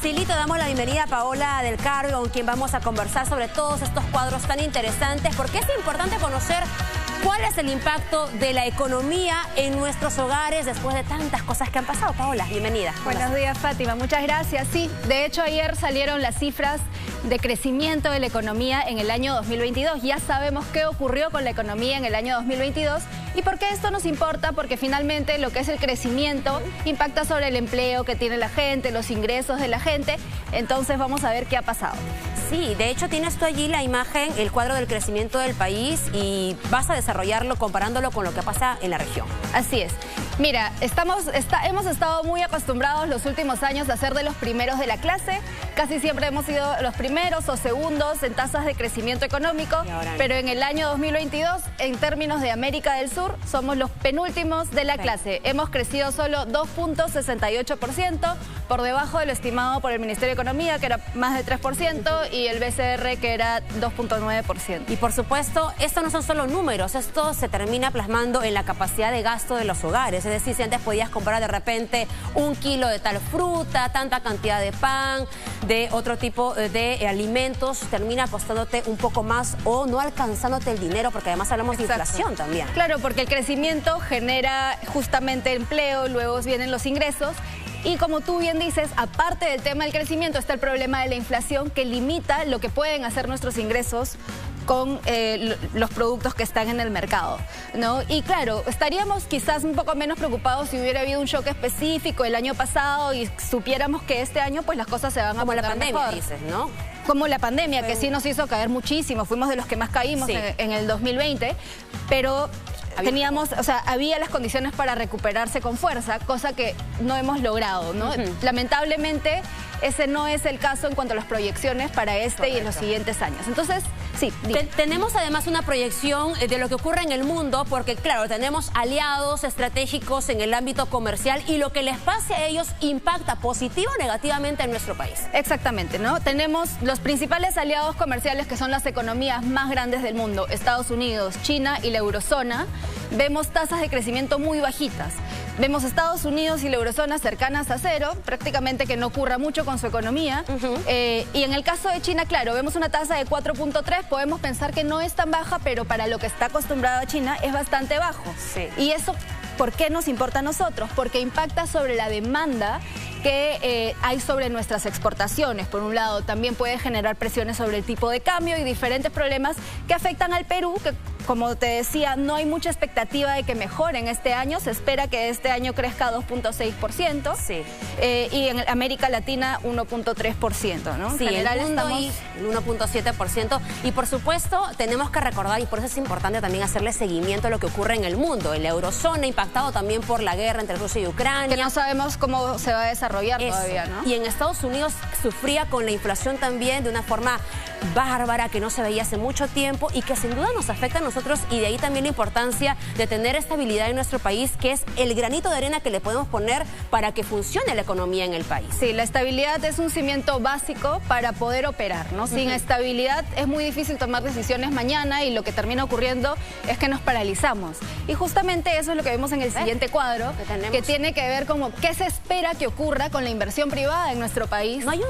facilito, damos la bienvenida a Paola del Cargo, con quien vamos a conversar sobre todos estos cuadros tan interesantes, porque es importante conocer cuál es el impacto de la economía en nuestros hogares después de tantas cosas que han pasado. Paola, bienvenida. Buenos días, Fátima. Muchas gracias. Sí, de hecho ayer salieron las cifras de crecimiento de la economía en el año 2022. Ya sabemos qué ocurrió con la economía en el año 2022 y por qué esto nos importa, porque finalmente lo que es el crecimiento impacta sobre el empleo que tiene la gente, los ingresos de la gente. Entonces vamos a ver qué ha pasado. Sí, de hecho tienes tú allí la imagen, el cuadro del crecimiento del país, y vas a desarrollarlo comparándolo con lo que pasa en la región. Así es. Mira, hemos estado muy acostumbrados los últimos años a ser de los primeros de la clase. Casi siempre hemos sido los primeros o segundos en tasas de crecimiento económico, pero en el año 2022, en términos de América del Sur, somos los penúltimos de la clase. Hemos crecido solo 2.68%, por debajo de lo estimado por el Ministerio de Economía, que era más de 3%, y el BCR, que era 2.9%. Y por supuesto, esto no son solo números, esto se termina plasmando en la capacidad de gasto de los hogares. Es decir, si antes podías comprar de repente 1 kilo de tal fruta, tanta cantidad de pan, de otro tipo de alimentos, termina costándote un poco más o no alcanzándote el dinero, porque además hablamos de inflación también. Claro, porque el crecimiento genera justamente empleo, luego vienen los ingresos. Y como tú bien dices, aparte del tema del crecimiento, está el problema de la inflación, que limita lo que pueden hacer nuestros ingresos con los productos que están en el mercado, ¿no? Y claro, estaríamos quizás un poco menos preocupados si hubiera habido un shock específico el año pasado y supiéramos que este año pues las cosas se van a poner mejor. Como la pandemia, dices, ¿no? Como la pandemia, que sí nos hizo caer muchísimo. Fuimos de los que más caímos en el 2020, pero había las condiciones para recuperarse con fuerza, cosa que no hemos logrado, ¿no? Lamentablemente, ese no es el caso en cuanto a las proyecciones para este y en los siguientes años. Entonces, sí. Tenemos además una proyección de lo que ocurre en el mundo, porque claro, tenemos aliados estratégicos en el ámbito comercial y lo que les pase a ellos impacta positivo o negativamente en nuestro país. Exactamente, ¿no? Tenemos los principales aliados comerciales, que son las economías más grandes del mundo, Estados Unidos, China y la eurozona. Vemos tasas de crecimiento muy bajitas. Vemos Estados Unidos y la eurozona cercanas a cero, prácticamente que no ocurra mucho con su economía. Y en el caso de China, claro, vemos una tasa de 4.3, podemos pensar que no es tan baja, pero para lo que está acostumbrada China es bastante bajo. Sí. Y eso, ¿por qué nos importa a nosotros? Porque impacta sobre la demanda que hay sobre nuestras exportaciones. Por un lado, también puede generar presiones sobre el tipo de cambio y diferentes problemas que afectan al Perú, que, como te decía, no hay mucha expectativa de que mejoren este año. Se espera que este año crezca 2.6%. Sí. Y en América Latina 1.3%, ¿no? Sí, en general el mundo estamos... el 1.7%. Y por supuesto tenemos que recordar, y por eso es importante también hacerle seguimiento a lo que ocurre en el mundo. En la eurozona, impactado también por la guerra entre Rusia y Ucrania. Que no sabemos cómo se va a desarrollar todavía, ¿no? Y en Estados Unidos sufría con la inflación también de una forma bárbara que no se veía hace mucho tiempo y que sin duda nos afecta a nosotros, y de ahí también la importancia de tener estabilidad en nuestro país, que es el granito de arena que le podemos poner para que funcione la economía en el país. Sí, la estabilidad es un cimiento básico para poder operar, ¿no? Sin estabilidad es muy difícil tomar decisiones mañana, y lo que termina ocurriendo es que nos paralizamos. Y justamente eso es lo que vemos en el siguiente cuadro, que tiene que ver con qué se espera que ocurra con la inversión privada en nuestro país. No hay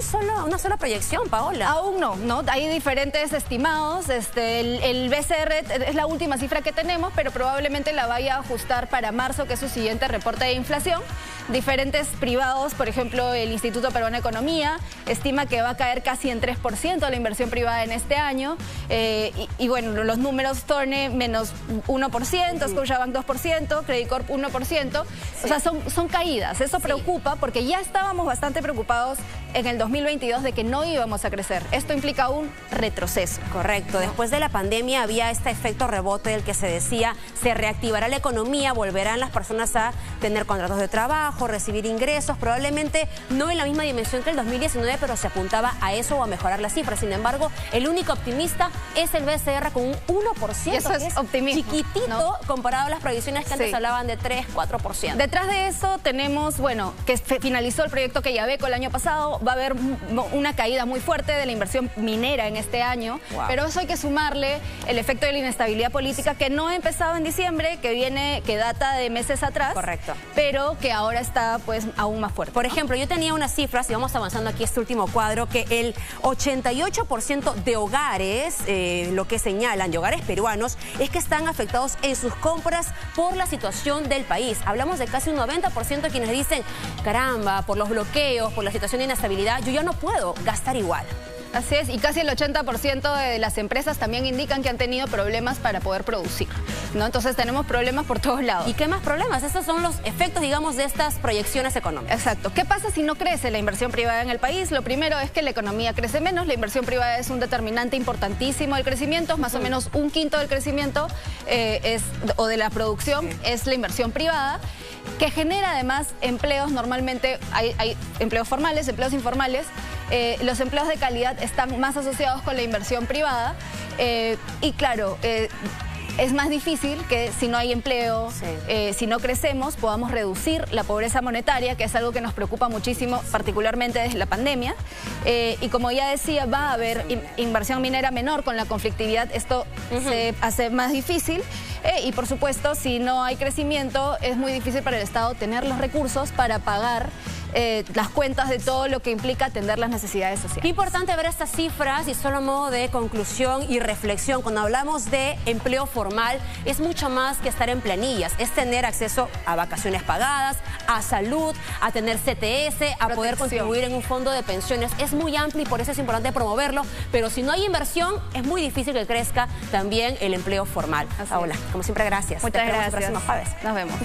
una sola proyección, Paola. Aún no. Hay diferentes estimados. El BCR es la última cifra que tenemos, pero probablemente la vaya a ajustar para marzo, que es su siguiente reporte de inflación. Diferentes privados, por ejemplo, el Instituto Peruano de Economía estima que va a caer casi en 3% la inversión privada en este año. Y bueno, los números Thorne menos 1%, Scotiabank 2%, Credit Corp 1%. Sí. O sea, son caídas. Eso preocupa, porque ya estábamos bastante preocupados en el 2022 de que no íbamos a crecer. Esto implica un retroceso. Correcto. Después de la pandemia había este efecto rebote del que se decía, se reactivará la economía, volverán las personas a tener contratos de trabajo, recibir ingresos, probablemente no en la misma dimensión que el 2019, pero se apuntaba a eso o a mejorar las cifras. Sin embargo, el único optimista es el BCR con un 1%. Y eso es optimismo, chiquitito, ¿no? Comparado a las proyecciones que antes hablaban de 3, 4%. Detrás de eso tenemos, bueno, que finalizó el proyecto Quellaveco el año pasado. Va a haber una caída muy fuerte de la inversión minera en este año, pero eso hay que sumarle el efecto de la inestabilidad inestabilidad política que no ha empezado en diciembre, que data de meses atrás. Correcto. Pero que ahora está pues aún más fuerte. Por ejemplo, yo tenía unas cifras, y vamos avanzando aquí este último cuadro, que el 88% de hogares, lo que señalan, de hogares peruanos, es que están afectados en sus compras por la situación del país. Hablamos de casi un 90% de quienes dicen, caramba, por los bloqueos, por la situación de inestabilidad, yo ya no puedo gastar igual. Así es, y casi el 80% de las empresas también indican que han tenido problemas para poder producir, ¿no? Entonces tenemos problemas por todos lados. ¿Y qué más problemas? Estos son los efectos, digamos, de estas proyecciones económicas. Exacto. ¿Qué pasa si no crece la inversión privada en el país? Lo primero es que la economía crece menos. La inversión privada es un determinante importantísimo del crecimiento. Más o menos un quinto del crecimiento o de la producción es la inversión privada, que genera además empleos. Normalmente hay empleos formales, empleos informales. Los empleos de calidad están más asociados con la inversión privada y claro, es más difícil que si no hay empleo, si no crecemos, podamos reducir la pobreza monetaria, que es algo que nos preocupa muchísimo, particularmente desde la pandemia. Y como ya decía, va a haber inversión minera menor con la conflictividad. Esto se hace más difícil. Y por supuesto, si no hay crecimiento, es muy difícil para el Estado tener los recursos para pagar las cuentas de todo lo que implica atender las necesidades sociales. Qué importante ver estas cifras y solo a modo de conclusión y reflexión. Cuando hablamos de empleo formal, es mucho más que estar en planillas. Es tener acceso a vacaciones pagadas, a salud, a tener CTS, a poder contribuir en un fondo de pensiones. Es muy amplio y por eso es importante promoverlo. Pero si no hay inversión, es muy difícil que crezca también el empleo formal. Paola, como siempre, gracias. Muchas gracias. El próximo jueves. Nos vemos.